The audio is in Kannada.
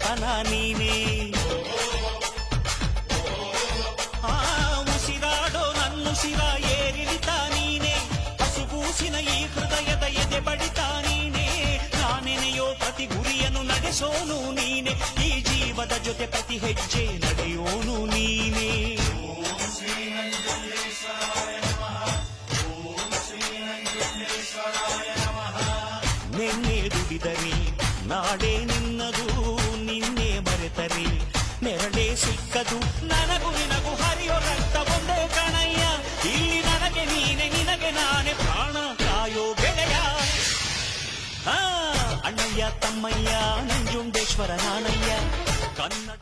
ಗೆಳೆತನ ನೀನೇ. ಉಸಿರಾಡೋ ನನ್ನುಸಿರ ಏರಿಳಿತ ನೀನೇ, ಹಸುಗೂಸಿನ ಈ ಹೃದಯದ ಎದೆ ಬಡಿತ ನೀನೇ. ನಾನೆನೆಯೋ ಪ್ರತಿ ಗುರಿಯನ್ನು ನಡೆಸೋನು ನೀನೆ, ಈ ಜೀವದ ಜೊತೆ ಪ್ರತಿ ಹೆಜ್ಜೆ ನಡೆಯೋನು ನೀನೇ. ನಿನ್ನೆ ದುಡಿದರಿ ನಾಡೇ ನಿನ್ನದು, ನಿನ್ನೆ ಮರೆತರಿ ನೆರಳೇ ಸಿಕ್ಕದು. ನನಗೂ ನಿನಗೂ ಹರಿಯೋ ರಕ್ತ ಒಂದೇ ಕಣಯ್ಯ, ಇಲ್ಲಿ ನನಗೆ ನೀನೆ ನಿನಗೆ ನಾನೇ ಪ್ರಾಣ ಕಾಯೋ ಗೆಳೆಯ. ಅಣ್ಣಯ್ಯ ತಮ್ಮಯ್ಯ ನಂಜುಂಡೇಶ್ವರ ನಾಣಯ್ಯ ಕನ್ನಡ